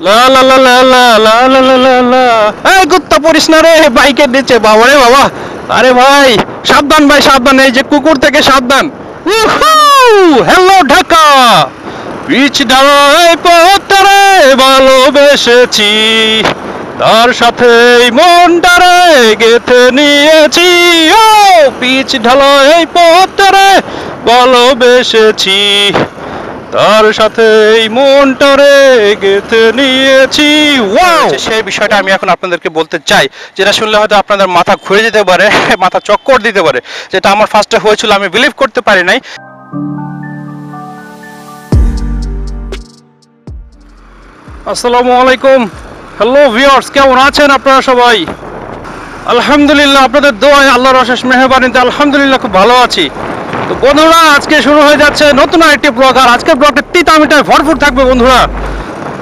লা লা লা লা লা লা লা লা লা লা এই কুত্তা পড়িস না রে বাইকের নিচে বাবা রে বাবা। আরে ভাই সাবধান ভাই সাবধান, এই যে কুকুর থেকে সাবধান। হ্যালো ঢাকা পিচ ঢালাই পথরে ভালোবেসেছি, তার সাথে মনটারে গেঁথে নিয়েছি। ও পিচ ঢালাই পথরে ভালোবেসেছি, তার সাথে এই মনটারে গেঁথে নিয়েছি। ওয়াও, সেই বিষয়টা আমি এখন আপনাদেরকে বলতে চাই, যেটা শুনলে হয়তো আপনাদের মাথা ঘুরে যেতে পারে, মাথা চক্কর দিতে পারে। যেটা আমার ফার্স্টে হয়েছিল, আমি বিলিভ করতে পারি নাই। আসসালামু আলাইকুম, হ্যালো ভিউয়ার্স, কেমন আছেন আপনারা সবাই? আলহামদুলিল্লাহ, আপনাদের দোয়ায় আল্লাহর অশেষ মেহেরবানিতে আলহামদুলিল্লাহ খুব ভালো আছি। তো বন্ধুরা, আজকে শুরু হয়ে যাচ্ছে নতুন আরেকটি ব্লগ, আর আজকের ব্লগটা তিতা মিঠায় ভরপুর থাকবে বন্ধুরা।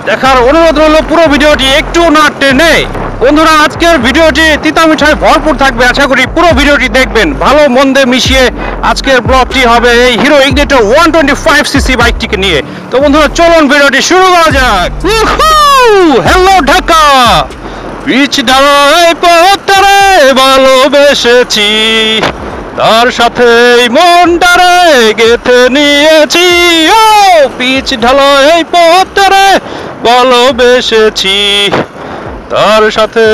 দেখার অনুরোধ রইল পুরো ভিডিওটি একটু না টেনে। বন্ধুরা, আজকের ভিডিওটি তিতা মিঠায় ভরপুর থাকবে, আশা করি পুরো ভিডিওটি দেখবেন। ভালো মন্দে মিশিয়ে আজকের ব্লগটি হবে এই হিরো ইগনিটর 125cc বাইকটিকে নিয়ে। তো বন্ধুরা, চলুন ভিডিওটি শুরু করা যাক। হ্যালো ঢাকা পিচ ঢালাই পথরে ভালোবেসেছি, তার সাথে মনটারে গেঁথে নিয়েছি। ও পিচ ঢালাই পথরে ভালোবেসেছি, তার সাথে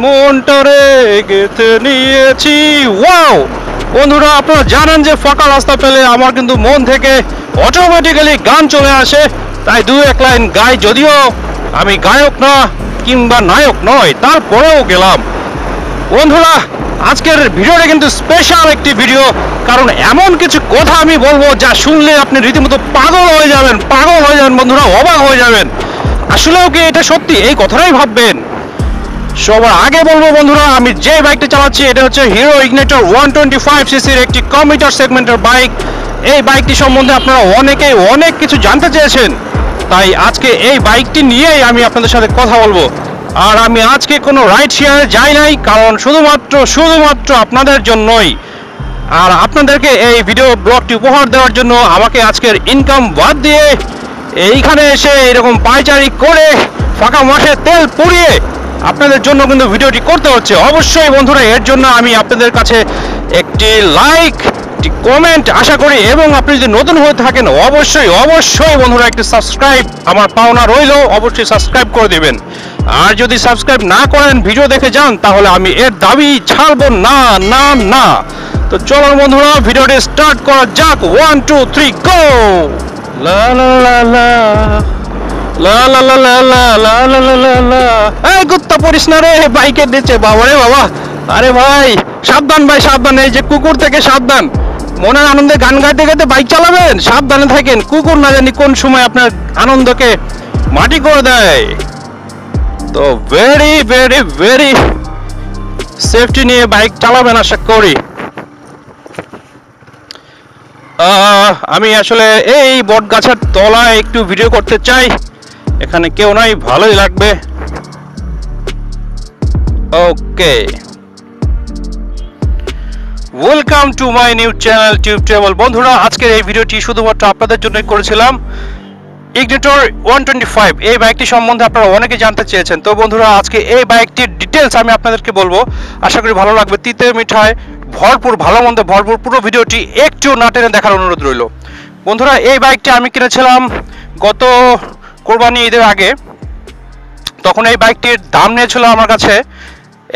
মনটারে গেঁথে নিয়েছি। ওয়াও বন্ধুরা, আপনারা জানেন যে ফাঁকা রাস্তা পেলে আমার কিন্তু মন থেকে অটোমেটিক্যালি গান চলে আসে, তাই দু এক লাইন গাই। যদিও আমি গায়ক না কিংবা নায়ক নয়, তারপরেও গেলাম। বন্ধুরা, আজকের ভিডিওটা কিন্তু স্পেশাল একটি ভিডিও, কারণ এমন কিছু কথা আমি বলবো যা শুনলে আপনি রীতিমতো পাগল হয়ে যাবেন বন্ধুরা, অবাক হয়ে যাবেন। আসলেও কি এটা সত্যি? এই কথাটাই ভাববেন। সবার আগে বলবো বন্ধুরা, আমি যে বাইকটা চালাচ্ছি এটা হচ্ছে হিরো ইগনিটর 125cc-র একটি কমিউটার সেগমেন্টের বাইক। এই বাইকটি সম্বন্ধে আপনারা অনেকেই অনেক কিছু জানতে চেয়েছেন, তাই আজকে এই বাইকটি নিয়েই আমি আপনাদের সাথে কথা বলবো। আর আমি আজকে কোনো রাইড শেয়ারে যাই নাই, কারণ শুধুমাত্র আপনাদের জন্যই। আর আপনাদেরকে এই ভিডিও ব্লগটি উপহার দেওয়ার জন্য আমাকে আজকের ইনকাম বাদ দিয়ে এইখানে এসে এরকম পায়চারি করে ফাঁকা মাসে তেল পুড়িয়ে আপনাদের জন্য কিন্তু ভিডিওটি করতে হচ্ছে। অবশ্যই বন্ধুরা, এর জন্য আমি আপনাদের কাছে একটি লাইক, একটি কমেন্ট আশা করি, এবং আপনি যদি নতুন হয়ে থাকেন অবশ্যই বন্ধুরা একটি সাবস্ক্রাইব আমার পাওনা রইল, অবশ্যই সাবস্ক্রাইব করে দেবেন। আর যদি সাবস্ক্রাইব না করেন, ভিডিও দেখে যান, তাহলে আমি এর দাবি ছাড়বো না না না। তো চলো বন্ধুরা, ভিডিওটি স্টার্ট করা যাক। 1 2 3 গো। লা লা লা লা লা লা লা লা লা লা লা লা লা লা এই কুত্তা পড়িস না রে বাইকের নিচে বাবা রে বাবা। আরে ভাই সাবধান ভাই সাবধান, এই যে কুকুর থেকে সাবধান। মনের আনন্দে গান গাইতে গাইতে বাইক চালাবেন, সাবধানে থাকেন। কুকুর না জানি কোন সময় আপনার আনন্দকে মাটি করে দেয়। তো ভেরি ভেরি ভেরি সেফটি নিয়ে বাইক চালাবেন আশা করি। আমি আসলে এই বট গাছের তলায় একটু ভিডিও করতে চাই, এখানে কেউ নাই, ভালোই লাগবে। Okay, welcome to my new channel টিউবটেবল। বন্ধুরা, আজকের এই ভিডিওটি শুধুমাত্র আপনাদের জন্যই করেছিলাম। ইগনিটর 125 এই বাইকটি সম্বন্ধে আপনারা অনেকে জানতে চেয়েছেন। তো বন্ধুরা, আজকে এই বাইকটির ডিটেলস আমি আপনাদেরকে বলবো, আশা করি ভালো লাগবে। তিতে মিঠায় ভরপুর, ভালো মন্দ ভরপুর, পুরো ভিডিওটি একটু না টেনে দেখার অনুরোধ রইল। বন্ধুরা, এই বাইকটি আমি কিনেছিলাম গত কোরবানি ঈদের আগে। তখন এই বাইকটির দাম নিয়েছিল আমার কাছে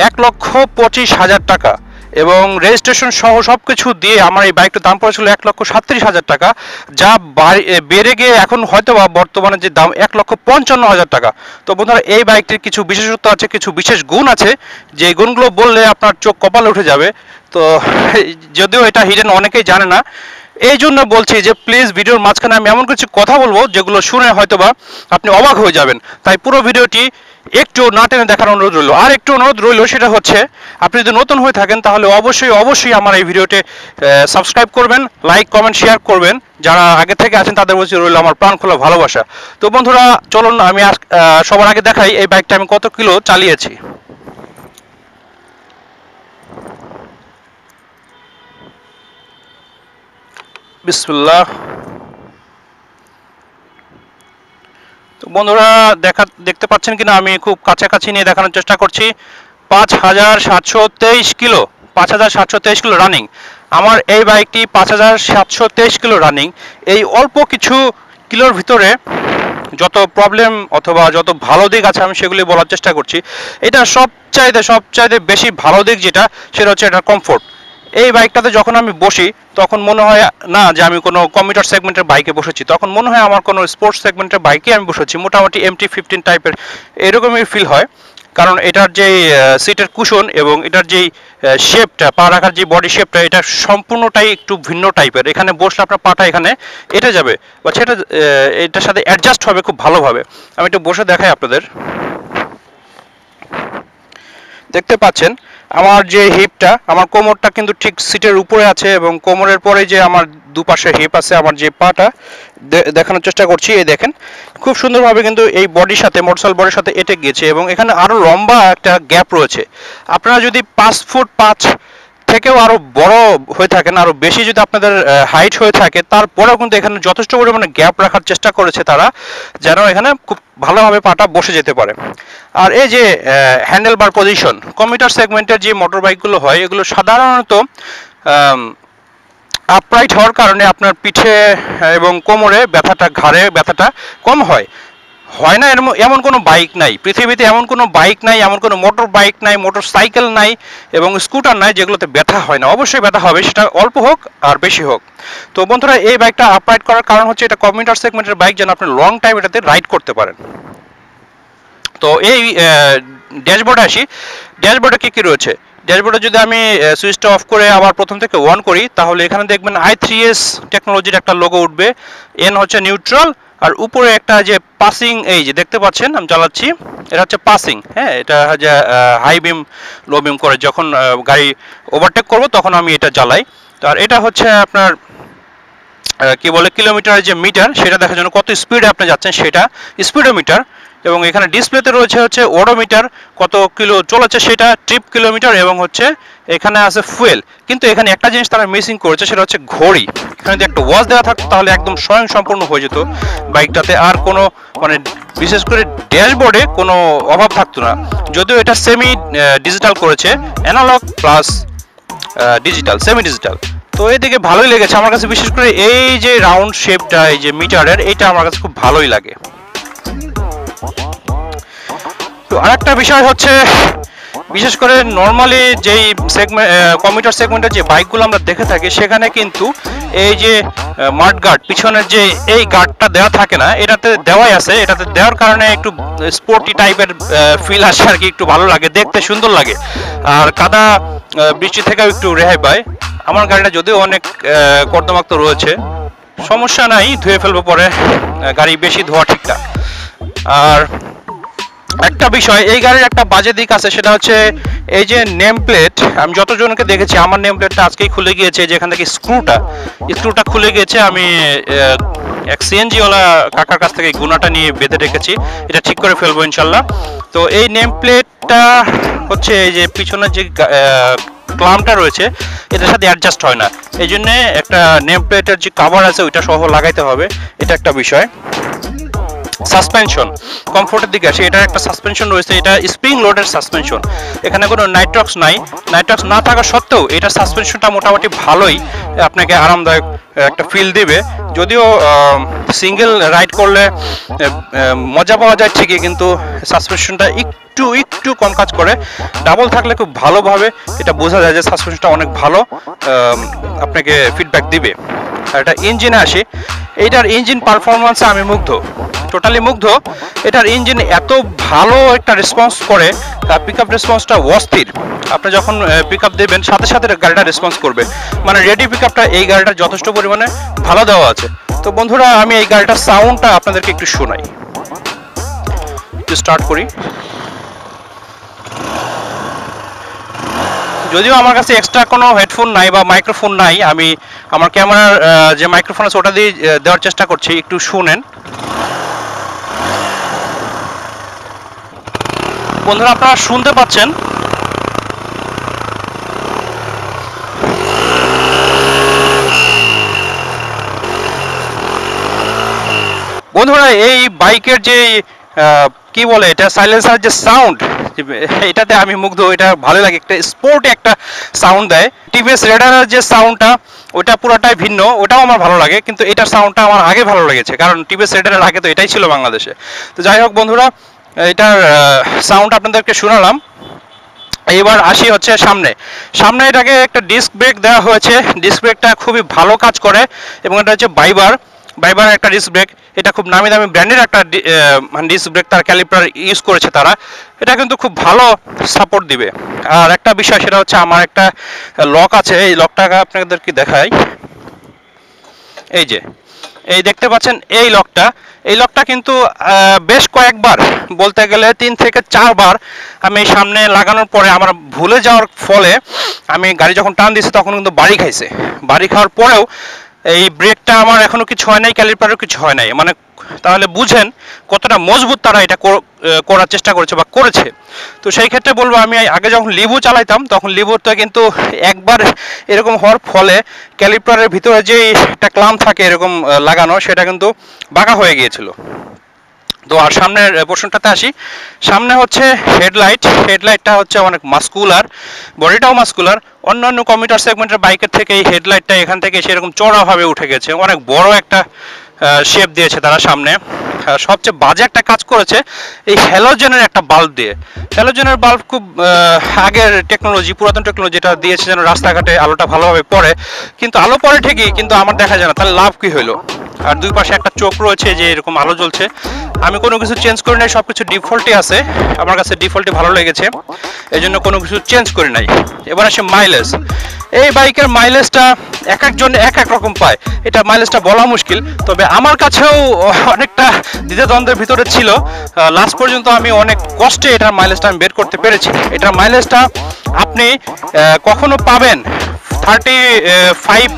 1,25,000 টাকা, এবং রেজিস্ট্রেশন সহ সব কিছু দিয়ে আমার এই বাইকটার দাম পড়েছিল 1,37,000 টাকা, যা বেড়ে গিয়ে এখন হয়তো বা বর্তমানে যে দাম 1,55,000 টাকা। তো বন্ধুরা, এই বাইকটির কিছু বিশেষত্ব আছে, কিছু বিশেষ গুণ আছে, যে গুণগুলো বললে আপনার চোখ কপালে উঠে যাবে। তো যদিও এটা হিডেন, অনেকেই জানে না, এই জন্য বলছি যে প্লিজ ভিডিওর মাঝখানে আমি এমন কিছু কথা বলবো যেগুলো শুনে হয়তোবা আপনি অবাক হয়ে যাবেন। তাই পুরো ভিডিওটি একটু না টেনে দেখার অনুরোধ রইল। আর একটু অনুরোধ রইল, সেটা হচ্ছে আপনি যদি নতুন হয়ে থাকেন তাহলে অবশ্যই আমার এই ভিডিওতে সাবস্ক্রাইব করবেন, লাইক কমেন্ট শেয়ার করবেন। যারা আগে থেকে আছেন তাদের বলছি রইল আমার প্রাণ খোলা ভালোবাসা। তো বন্ধুরা, চলুন আমি সবার আগে দেখাই এই বাইকটা আমি কত কিলো চালিয়েছি। বিসমিল্লাহ। তো বন্ধুরা দেখতে পাচ্ছেন কিনা আমি খুব কাছাকাছি নিয়ে দেখানোর চেষ্টা করছি। 5723 কিলো, 5723 কিলো রানিং। আমার এই বাইকটি 5723 কিলো রানিং। এই অল্প কিছু কিলোর ভিতরে যত প্রবলেম অথবা যত ভালো দিক আছে আমি সেগুলি বলার চেষ্টা করছি। এটা সবচাইতে বেশি ভালো দিক যেটা, সেটা হচ্ছে এটা কমফোর্ট। এই বাইকটাতে যখন আমি বসি তখন মনে হয় না যে আমি কোনো কমিউটার সেগমেন্টের বাইকে বসেছি, তখন মনে হয় আমার কোনো স্পোর্টস সেগমেন্টের বাইকে আমি বসেছি। মোটামুটি MT15 টাইপের এরকমই ফিল হয়, কারণ এটার যে সিটের কুশন এবং এটার যেই শেপটা, পা রাখার যে বডি শেপটা, এটা সম্পূর্ণটাই একটু ভিন্ন টাইপের। এখানে বসলে আপনার পাটা এখানে এটা যাবে বা সেটা এটার সাথে অ্যাডজাস্ট হবে খুব ভালোভাবে। আমি একটু বসে দেখাই আপনাদের। দেখতে পাচ্ছেন আমার যে হিপটা, আমার কোমরটা কিন্তু ঠিক সিটের উপরে আছে এবং কোমরের পরে যে আমার দুপাশে হিপ আছে, আমার যে পাটা দেখানোর চেষ্টা করছি, এই দেখেন খুব সুন্দরভাবে কিন্তু এই বডির সাথে, মোটরসাইকেল বডির সাথে এটে গিয়েছে এবং এখানে আরো লম্বা একটা গ্যাপ রয়েছে। আপনারা যদি 5 ফুট 5 থেকেও আরো বড় হয়ে থাকেন, আরো বেশি যদি আপনাদের হাইট হয়ে থাকে, তারপরেও কিন্তু এখানে যথেষ্ট পরিমাণে গ্যাপ রাখার চেষ্টা করেছে তারা, যেন এখানে খুব ভালোভাবে পাটা বসে যেতে পারে। আর এই যে হ্যান্ডেল বার পজিশন, কমিউটার সেগমেন্টের যে মোটর বাইকগুলো হয় এগুলো সাধারণত আপরাইট হওয়ার কারণে আপনার পিঠে এবং কোমরে ব্যথাটা, ঘাড়ে ব্যথাটা কম হয়। হয় না এমন কোনো বাইক নাই পৃথিবীতে, এমন কোনো বাইক নাই, এমন কোনো মোটর বাইক নাই, মোটর সাইকেল নাই এবং স্কুটার নাই যেগুলোতে ব্যথা হয় না। অবশ্যই ব্যথা হবে, সেটা অল্প হোক আর বেশি হোক। তো বন্ধুরা, এই বাইকটা আপরাইট করার কারণ হচ্ছে এটা কমিউটার সেগমেন্টের বাইক, যেন আপনি লং টাইম এটাতে রাইড করতে পারেন। তো এই ড্যাশবোর্ডে আসি। ড্যাশবোর্ডে কি রয়েছে? ড্যাশবোর্ডে যদি আমি সুইচটা অফ করে আবার প্রথম থেকে অন করি, তাহলে এখানে দেখবেন i3s টেকনোলজির একটা লোগো উঠবে। এন হচ্ছে নিউট্রাল, আর উপরে একটা যে পাসিং, এই যে দেখতে পাচ্ছেন আমি চালাচ্ছি, এটা হচ্ছে পাসিং। হ্যাঁ, এটা যে হাই বিম লো বিম করে যখন গাড়ি ওভারটেক করব তখন আমি এটা জ্বালাই। তো আর এটা হচ্ছে আপনার কি বলে কিলোমিটারের যে মিটার, সেটা দেখার জন্য কত স্পিডে আপনি যাচ্ছেন সেটা স্পিডোমিটার। এবং এখানে ডিসপ্লেতে রয়েছে হচ্ছে ওডোমিটার, কত কিলো চলেছে সেটা, ট্রিপ কিলোমিটার, এবং হচ্ছে এখানে আছে ফুয়েল। কিন্তু এখানে একটা জিনিস তারা মিসিং করেছে, সেটা হচ্ছে ঘড়ি। এখানে যদি একটা ওয়াচ দেওয়া থাকতো তাহলে একদম স্বয়ং সম্পূর্ণ হয়ে যেত বাইকটাতে, আর কোনো মানে বিশেষ করে ড্যাশবোর্ডে কোনো অভাব থাকতো না। যদিও এটা সেমি ডিজিটাল করেছে, analog plus digital, semi digital. তো এদিকে ভালোই লেগেছে আমার কাছে, বিশেষ করে এই যে রাউন্ড শেপটা, এই যে মিটারের, এইটা আমার কাছে খুব ভালোই লাগে। তো আরেকটা বিষয় হচ্ছে, বিশেষ করে নর্মালি যেই কমিউটার সেগমেন্টের যে বাইকগুলো আমরা দেখে থাকি, সেখানে কিন্তু এই যে মাড গার্ড, পিছনের যে এই গার্ডটা দেওয়া থাকে না, এটাতে দেওয়াই আছে। এটাতে দেওয়ার কারণে একটু স্পোর্টি টাইপের ফিল আসে আর কি, একটু ভালো লাগে, দেখতে সুন্দর লাগে, আর কাদা বৃষ্টি থেকেও একটু রেহাই পায়। আমার গাড়িটা যদিও অনেক কর্দমাক্ত রয়েছে, সমস্যা নাই, ধুয়ে ফেলবো পরে, গাড়ি বেশি ধোয়া ঠিক না। আর একটা বিষয়, এই গাড়ির একটা বাজে দিক আছে, সেটা হচ্ছে এই যে নেম প্লেট। আমি যতজনকে দেখেছি, আমার নেম প্লেটটা আজকেই খুলে গিয়েছে, যেখান থেকে স্ক্রুটা খুলে গিয়েছে। আমি এক সিএনজি ওয়ালা কাকার কাছ থেকে গুনাটা নিয়ে বেঁধে রেখেছি, এটা ঠিক করে ফেলবো ইনশাল্লাহ। তো এই নেম প্লেটটা হচ্ছে এই যে পিছনের যে ক্লামটা রয়েছে, এটার সাথে অ্যাডজাস্ট হয় না, এই জন্য একটা নেম প্লেটের যে কভার আছে ওইটা সহ লাগাইতে হবে, এটা একটা বিষয়। সাসপেনশন, কমফোর্টের দিকে আসে, এটার একটা সাসপেনশন রয়েছে, এটা স্প্রিং লোডের সাসপেনশন, এখানে কোনো নাইট্রক্স নাই। নাইট্রক্স না থাকা সত্ত্বেও এটার সাসপেনশনটা মোটামুটি ভালোই আপনাকে আরামদায়ক একটা ফিল দিবে। যদিও সিঙ্গেল রাইড করলে মজা পাওয়া যায় ঠিকই, কিন্তু সাসপেনশনটা একটু কম কাজ করে। ডাবল থাকলে খুব ভালোভাবে এটা বোঝা যায় যে সাসপেনশনটা অনেক ভালো আপনাকে ফিডব্যাক দিবে। আর এটা ইঞ্জিনে আসি, এইটার ইঞ্জিন পারফরমেন্সে আমি মুগ্ধ, টোটালি মুগ্ধ। এটার ইঞ্জিন এত ভালো একটা রেসপন্স করে, পিক আপ রেসপন্সটা অস্থির। আপনি যখন পিক আপ দেবেন সাথে সাথে গাড়িটা রেসপন্স করবে, মানে রেডি পিক আপটা এই গাড়িটার যথেষ্ট পরিমাণে ভালো দেওয়া আছে। তো বন্ধুরা, আমি এই গাড়িটার সাউন্ডটা আপনাদেরকে একটু শোনাই, একটু স্টার্ট করি। যদিও আমার কাছে এক্সট্রা কোনো হেডফোন নাই বা মাইক্রোফোন নাই, আমি আমার ক্যামেরার যে মাইক্রোফোন আছে ওটা দিয়ে দেওয়ার চেষ্টা করছি, একটু শুনেন। বন্ধুরা, আপনারা শুনতে পাচ্ছেন বন্ধুরা, বন্ধুরা এই বাইকের যে কি বলে এটা সাইলেন্সার যে সাউন্ড, এটাতে আমি মুগ্ধ। এটা ভালো লাগে, একটা স্পোর্ট একটা সাউন্ড দেয়। টিভিএস রেডারের যে সাউন্ডটা ওটা পুরোটাই ভিন্ন, ওটাও আমার ভালো লাগে, কিন্তু এটার সাউন্ডটা আমার আগে ভালো লেগেছে, কারণ টিভিএস রেডারের আগে তো এটাই ছিল বাংলাদেশে। তো যাই হোক বন্ধুরা, এটার সাউন্ড আপনাদেরকে শোনালাম। এবার আসি হচ্ছে সামনে এটাকে একটা ডিস্ক ব্রেক দেওয়া হয়েছে। ডিস্ক ব্রেকটা খুবই ভালো কাজ করে এবং এটা হচ্ছে বাইবার একটা ডিস্ক ব্রেক। এটা খুব নামি দামি ব্র্যান্ডের একটা ডিস্ক ব্রেক, তার ক্যালিপার ইউজ করেছে তারা। এটা কিন্তু খুব ভালো সাপোর্ট দিবে। আর একটা বিষয়, সেটা হচ্ছে আমার একটা লক আছে, এই লকটাকে আপনাদেরকে দেখাই। এই দেখতে পাচ্ছেন এই লকটা কিন্তু বেশ কয়েকবার, বলতে গেলে 3 থেকে 4 বার আমি সামনে লাগানোর পরে আমার ভুলে যাওয়ার ফলে আমি গাড়ি যখন টান দিয়েছি তখন কিন্তু বাড়ি খাওয়ার পরেও এই ব্রেকটা আমার এখনো কিছু হয় নাই, ক্যালিপারও কিছু হয় নাই। মানে তাহলে বুঝেন কতটা মজবুত তারা এটা করার চেষ্টা করেছে বা করেছে। তো সেই ক্ষেত্রে বলবো, আমি আগে যখন লিভু চালাইতাম তখন লিভুটা কিন্তু একবার এরকম হওয়ার ফলে ক্যালিপারের ভিতরে যে একটা ক্লাম থাকে এরকম লাগানো, সেটা কিন্তু বাঁকা হয়ে গিয়েছিল। তো আর সামনের পোর্শনটাতে আসি। সামনে হচ্ছে হেডলাইটটা হচ্ছে অনেক মাস্কুলার, বডিটাও মাস্কুলার। অন্যান্য কমিউটার সেগমেন্টের বাইকের থেকে এই হেডলাইটটা এখান থেকে সেরকম চড়াভাবে উঠে গেছে, অনেক বড় একটা শেপ দিয়েছে তারা সামনে। সবচেয়ে বাজে একটা কাজ করেছে এই হ্যালোজেনের একটা বাল্ব দিয়ে। হ্যালোজেনের বাল্ব খুব আগের টেকনোলজি, পুরাতন টেকনোলজি, যেটা দিয়েছে যেন রাস্তাঘাটে আলোটা ভালোভাবে পড়ে, কিন্তু আলো পড়ে ঠিকই, কিন্তু আমার দেখা যায় না, তাহলে লাভ কি হলো? আর দুই পাশে একটা চোখ রয়েছে যে এরকম আলো জ্বলছে। আমি কোনো কিছু চেঞ্জ করি নাই, সব কিছু ডিফল্টই আছে। আমার কাছে ডিফল্টই ভালো লেগেছে, এই জন্য কোনো কিছু চেঞ্জ করি নাই। এবার আসে মাইলেজ। এই বাইকের মাইলেজটা এক একজন এক এক রকম পায়, এটা মাইলেজটা বলা মুশকিল। তবে আমার কাছেও অনেকটা দ্বিধাদ্বন্দ্বের ভিতরে ছিল। লাস্ট পর্যন্ত আমি অনেক কষ্টে এটার মাইলেজটা আমি বের করতে পেরেছি। এটার মাইলেজটা আপনি কখনো পাবেন 35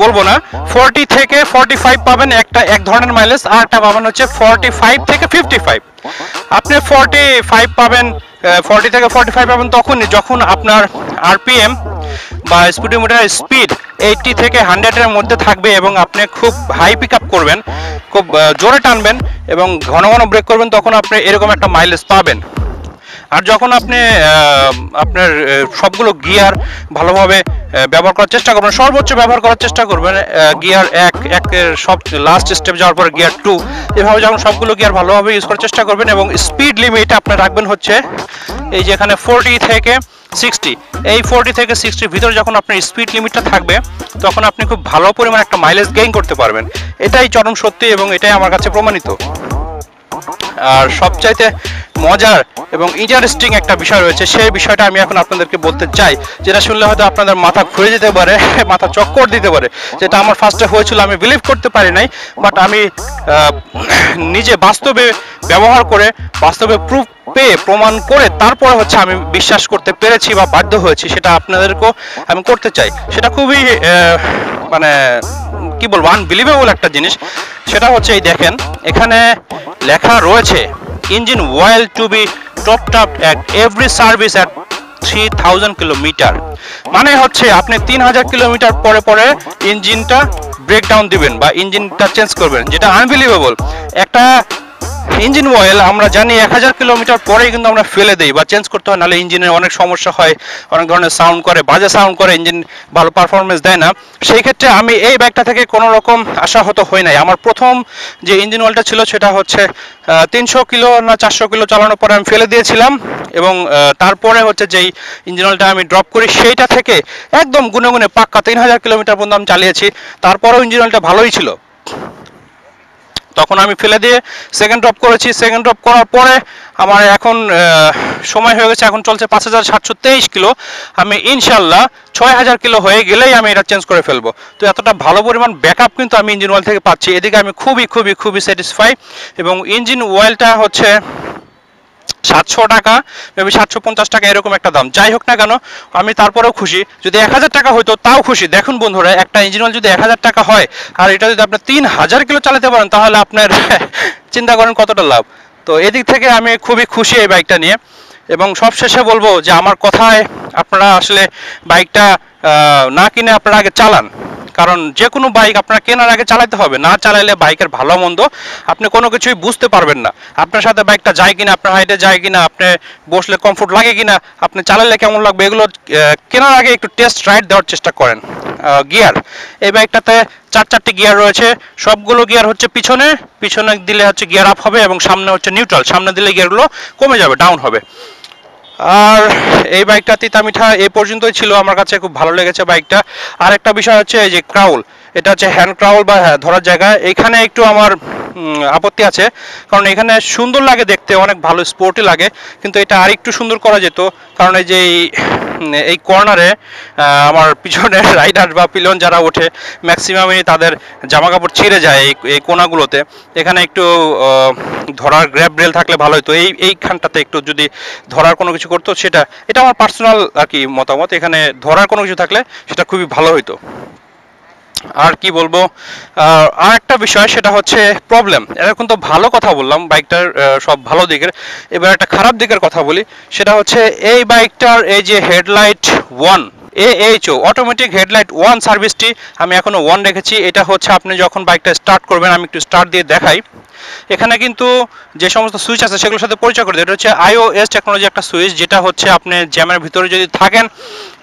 বলবো না, 40 থেকে 45 পাবেন এক ধরনের মাইলেজ, আর একটা পাবেন হচ্ছে 45 থেকে 55। আপনি 45 পাবেন, 40 থেকে 45 পাবেন তখনই যখন আপনার আরপিএম বা স্পিডোমিটার স্পিড 80 থেকে 100 এর মধ্যে থাকবে এবং আপনি খুব হাই পিক আপ করবেন, খুব জোরে টানবেন এবং ঘন ঘন ব্রেক করবেন, তখন আপনি এরকম একটা মাইলেজ পাবেন। আর যখন আপনি আপনার সবগুলো গিয়ার ভালোভাবে ব্যবহার করার চেষ্টা করবেন, সর্বোচ্চ ব্যবহার করার চেষ্টা করবেন, গিয়ার একের সব লাস্ট স্টেপ যাওয়ার পরে গিয়ার 2, এভাবে যখন সবগুলো গিয়ার ভালোভাবে ইউজ করার চেষ্টা করবেন এবং স্পিড লিমিট আপনি রাখবেন হচ্ছে এই যে এখানে 40 থেকে 60। এই 40 থেকে 60 ভিতরে যখন আপনার স্পিড লিমিটটা থাকবে তখন আপনি খুব ভালো পরিমাণ একটা মাইলেজ গেইন করতে পারবেন। এটাই চরম সত্যি এবং এটাই আমার কাছে প্রমাণিত। আর সবচাইতে মজার এবং ইন্টারেস্টিং একটা বিষয় রয়েছে, সেই বিষয়টা আমি এখন আপনাদেরকে বলতে চাই, যেটা শুনলে হয়তো আপনাদের মাথা ঘুরে যেতে পারে, মাথা চক্কর দিতে পারে। যেটা আমার ফার্স্টে হয়েছিল, আমি বিলিভ করতে পারি নাই, বাট আমি নিজে বাস্তবে ব্যবহার করে, বাস্তবে প্রুফ পেয়ে, প্রমাণ করে তারপরে হচ্ছে আমি বিশ্বাস করতে পেরেছি বা বাধ্য হয়েছি, সেটা আপনাদেরকেও আমি করতে চাই। সেটা খুবই মানে কি বলবো, আনবিলিভেবল একটা জিনিস। সেটা হচ্ছে এই দেখেন, এখানে লেখা রয়েছে engine oil to be topped up at every service at 3000 kilometre. মানে হচ্ছে আপনি 3000 কিলোমিটার পরে পরে ইঞ্জিনটা ব্রেকডাউন দিবেন বা ইঞ্জিনটা চেঞ্জ করবেন, যেটা আনবিলিভেবল। একটা ইঞ্জিন অয়েল আমরা জানি 1000 কিলোমিটার পরেই কিন্তু আমরা ফেলে দিই বা চেঞ্জ করতে হয়, নাহলে ইঞ্জিনের অনেক সমস্যা হয়, অনেক ধরনের সাউন্ড করে, বাজে সাউন্ড করে, ইঞ্জিন ভালো পারফরমেন্স দেয় না। সেই ক্ষেত্রে আমি এই বাইকটা থেকে কোনো রকম আশাহত হই নাই। আমার প্রথম যে ইঞ্জিন অয়েলটা ছিল সেটা হচ্ছে 300 কিলো না 400 কিলো চালানোর পরে আমি ফেলে দিয়েছিলাম এবং তারপরে হচ্ছে যেই ইঞ্জিন অয়েলটা আমি ড্রপ করি সেইটা থেকে একদম গুনে গুনে পাক্কা 3000 কিলোমিটার পর্যন্ত আমি চালিয়েছি। তারপরেও ইঞ্জিন অয়েলটা ভালোই ছিল। তখন আমি ফেলে দিয়ে সেকেন্ড ড্রপ করেছি। সেকেন্ড ড্রপ করার পরে আমার এখন সময় হয়ে গেছে, এখন চলছে 5723 কিলো। আমি ইনশাল্লাহ 6000 কিলো হয়ে গেলেই আমি এটা চেঞ্জ করে ফেলবো। তো এতটা ভালো পরিমাণ ব্যাকআপ কিন্তু আমি ইঞ্জিন অয়েল থেকে পাচ্ছি, এদিকে আমি খুবই খুবই খুবই স্যাটিসফাই। এবং ইঞ্জিন অয়েলটা হচ্ছে 700 টাকা, মেবি 750 টাকা এরকম একটা দাম। যাই হোক না কেন, আমি তারপরেও খুশি। যদি 1000 টাকা হইতো তাও খুশি। দেখুন বন্ধুরা, একটা ইঞ্জিন অয়েল যদি 1000 টাকা হয় আর এটা যদি আপনি 3000 কিলো চালাতে পারেন, তাহলে আপনার চিন্তা করেন কতটা লাভ। তো এদিক থেকে আমি খুবই খুশি এই বাইকটা নিয়ে। এবং সবশেষে বলবো যে আমার কথায় আপনারা আসলে বাইকটা না কিনে আপনারা আগে চালান, কারণ যে কোনো বাইক আপনার কেনার আগে চালাতে হবে, না চালাইলে বাইকের ভালো মন্দ আপনি কোনো কিছুই বুঝতে পারবেন না। আপনার সাথে বাইকটা যায় কিনা, আপনার হাইটে যায় কিনা, আপনি বসলে কমফোর্ট লাগে কিনা, আপনি চালালে কেমন লাগবে, এগুলো কেনার আগে একটু টেস্ট রাইড দেওয়ার চেষ্টা করেন। গিয়ার, এই বাইকটাতে 4টি গিয়ার রয়েছে, সবগুলো গিয়ার হচ্ছে পিছনে দিলে হচ্ছে গিয়ার আপ হবে এবং সামনে হচ্ছে নিউট্রাল, সামনে দিলে গিয়ারগুলো কমে যাবে, ডাউন হবে। আর এই বাইকটা তিতা মিঠা এই পর্যন্তই ছিল, আমার কাছে খুব ভালো লেগেছে বাইকটা। আর একটা বিষয় হচ্ছে এই যে ক্রাউল, এটা হচ্ছে হ্যান্ড ক্রাউল বা ধরার জায়গা, এখানে একটু আমার আপত্তি আছে, কারণ এখানে সুন্দর লাগে দেখতে, অনেক ভালো স্পোর্টি লাগে, কিন্তু এটা আর একটু সুন্দর করা যেত। কারণ এই যে এই কর্নারে আমার পিছনের রাইডার বা পিলন যারা ওঠে ম্যাক্সিমামই তাদের জামা কাপড় ছিঁড়ে যায় এই কোনাগুলোতে। এখানে একটু ধরার গ্র্যাব রেল থাকলে ভালো হতো, এইখানটাতে একটু যদি ধরার কোনো কিছু করতো, এটা আমার পার্সোনাল আর কি মতামত, এখানে ধরার কোনো কিছু থাকলে সেটা খুবই ভালো হতো। আর কি বলবো, আর একটা বিষয় সেটা হচ্ছে প্রবলেম। এরকম তো ভালো কথা বললাম বাইকটার সব ভালো দিকের, এবার একটা খারাপ দিকের কথা বলি, সেটা হচ্ছে এই বাইকটার এই যে হেডলাইট 1 AHO অটোমেটিক হেডলাইট 1 সার্ভিসটি আমি এখনো 1 রেখেছি। এটা হচ্ছে আপনি যখন বাইকটা স্টার্ট করবেন, আমি একটু স্টার্ট দিয়ে দেখাই। এখানে কিন্তু যে সমস্ত সুইচ আছে সেগুলোর সাথে পরিচয় করে দিই। এটা হচ্ছে iOS টেকনোলজি একটা সুইচ, যেটা হচ্ছে আপনি জ্যামের ভিতরে যদি থাকেন,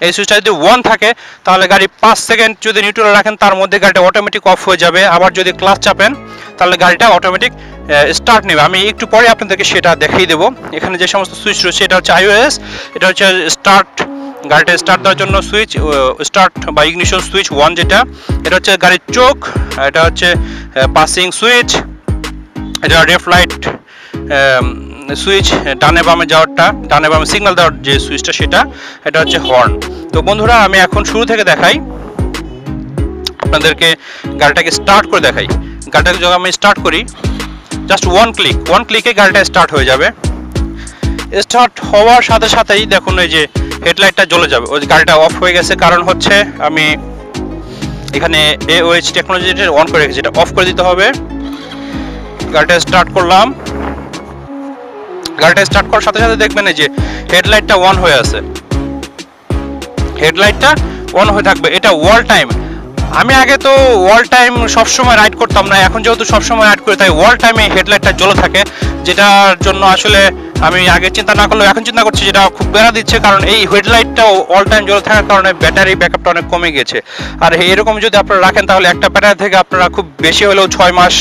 এই সুইচটা যদি 1 থাকে তাহলে গাড়ি 5 সেকেন্ড যদি নিউট্রাল রাখেন তার মধ্যে গাড়িটা অটোমেটিক অফ হয়ে যাবে। আবার যদি ক্লাচ চাপেন তাহলে গাড়িটা অটোমেটিক স্টার্ট নেবে। আমি একটু পরে আপনাদেরকে সেটা দেখিয়ে দেবো। এখানে যে সমস্ত সুইচ রয়েছে এটা হচ্ছে iOS, এটা হচ্ছে স্টার্ট, গাড়িটা স্টার্ট দেওয়ার জন্য সুইচ, স্টার্ট বা ইগনিশন সুইচ 1 যেটা, এটা হচ্ছে গাড়ির চোখ, এটা হচ্ছে পাসিং সুইচ, এটা লেফট লাইট সুইচ, ডানে বামে যাওয়ারটা, ডানে বামে সিগন্যাল দেওয়ার যে সুইচটা সেটা, এটা হচ্ছে হর্ন। তো বন্ধুরা আমি এখন শুরু থেকে দেখাই আপনাদেরকে, গাড়িটাকে স্টার্ট করে দেখাই। গাড়িটাকে যখন আমি স্টার্ট করি, জাস্ট ওয়ান ক্লিকে গাড়িটা স্টার্ট হয়ে যাবে। স্টার্ট হওয়ার সাথে সাথেই দেখুন এই যে হেডলাইটটা জ্বলে যাবে, ওই গাড়িটা অফ হয়ে গেছে, কারণ হচ্ছে আমি এখানে AOH টেকনোলজি অন করে রেখেছি, এটা অফ করে দিতে হবে। গাড়িটা স্টার্ট করলাম, গাড়িটা স্টার্ট করার সাথে সাথে দেখবেন এই যে হেডলাইটটা অন হয়ে আছে, হেডলাইটটা অন হয়ে থাকবে, এটা ওয়াল টাইম। আমি আগে তো ওয়াল টাইম সবসময় রাইড করতাম না, এখন যেহেতু সবসময় রাইড করি তাই ওয়াল টাইমে হেডলাইটটা জ্বলে থাকে, যেটার জন্য আসলে আমি আগে চিন্তা না করলেও এখন চিন্তা করছি, যেটা খুব বেড়া দিচ্ছে। কারণ এই হেডলাইটটা অল টাইম জ্বলে থাকার কারণে ব্যাটারি ব্যাকআপটা অনেক কমে গেছে। আর এরকম যদি আপনারা রাখেন তাহলে একটা ব্যাটারি থেকে আপনারা খুব বেশি হলেও 6 মাস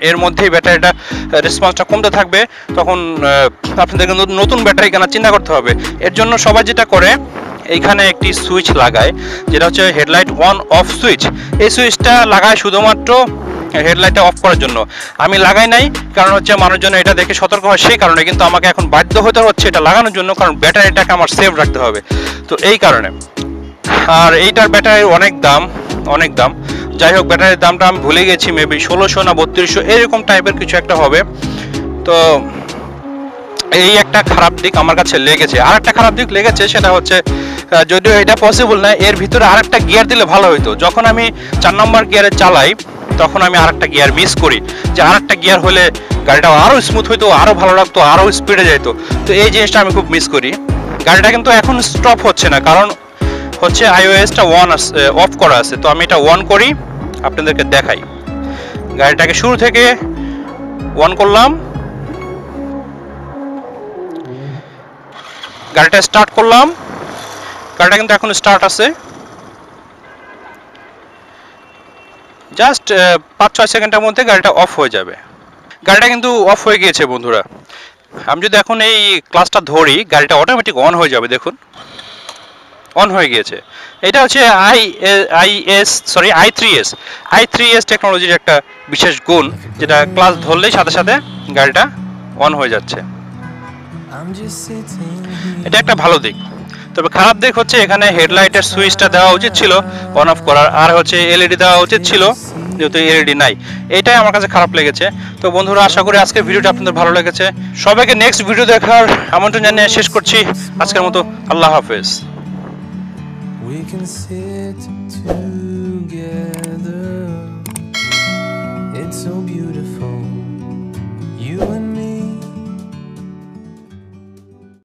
এর মধ্যেই ব্যাটারিটা রেসপন্সটা কমতে থাকবে, তখন আপনাদেরকে নতুন ব্যাটারি কেনার চিন্তা করতে হবে। এর জন্য সবাই যেটা করে, এইখানে একটি সুইচ লাগায় যেটা হচ্ছে হেডলাইট অন অফ সুইচ। এই সুইচটা লাগায় শুধুমাত্র হেডলাইটটা অফ করার জন্য, আমি লাগাই নাই, কারণ হচ্ছে মানুষজন এটা দেখে সতর্ক হয় সেই কারণে, কিন্তু আমাকে এখন বাধ্য হতে হচ্ছে এটা লাগানোর জন্য, কারণ ব্যাটারিটাকে আমার সেভ রাখতে হবে, তো এই কারণে। আর এইটার ব্যাটারির অনেক দাম, যাই হোক ব্যাটারির দামটা আমি ভুলে গেছি, মেবি 1600 না 3200 এরকম টাইপের কিছু একটা হবে। তো এই একটা খারাপ দিক আমার কাছে লেগেছে। আর একটা খারাপ দিক লেগেছে সেটা হচ্ছে, যদিও এটা পসিবল না, এর ভিতরে আরেকটা গিয়ার দিলে ভালো হতো। যখন আমি 4 নম্বর গিয়ারে চালাই তখন আমি আরেকটা গিয়ার মিস করি, যে আরেকটা গিয়ার হলে গাড়িটা আরও স্মুথ হইতো, আরও ভালো লাগতো, আরও স্পিডে যেত। তো এই জিনিসটা আমি খুব মিস করি। গাড়িটা কিন্তু এখন স্টপ হচ্ছে না, কারণ হচ্ছে iOS-টা অফ করা আছে। তো আমি এটা অন করি, আপনাদেরকে দেখাই। গাড়িটাকে শুরু থেকে অন করলাম, গাড়িটা স্টার্ট করলাম, গাড়িটা কিন্তু এখন স্টার্ট আছে, জাস্ট 5-6 সেকেন্ডের মধ্যে গাড়িটা অফ হয়ে যাবে। গাড়িটা কিন্তু অফ হয়ে গিয়েছে বন্ধুরা। আমি যদি এখন এই ক্লাসটা ধরি, গাড়িটা অটোমেটিক অন হয়ে যাবে, দেখুন অন হয়ে গিয়েছে। এটা হচ্ছে i3s টেকনোলজির একটা বিশেষ গুণ, যেটা ক্লাস ধরলেই সাথে সাথে গাড়িটা অন হয়ে যাচ্ছে। এটা একটা ভালো দিক। তবে খারাপ দিক হচ্ছে এখানে হেডলাইটের সুইচটা দেওয়া উচিত ছিল অন অফ করার, আর হচ্ছে এলইডি দেওয়া উচিত ছিল, যেহেতু এলইডি নাই। এটাই আমার কাছে খারাপ লেগেছে। তো বন্ধুরা, আশা করি আজকের ভিডিওটা আপনাদের ভালো লেগেছে। সবাইকে নেক্সট ভিডিও দেখার আমন্ত্রণ জানিয়ে শেষ করছি আজকের মতো। আল্লাহ হাফেজ। We can sit together. It's so beautiful.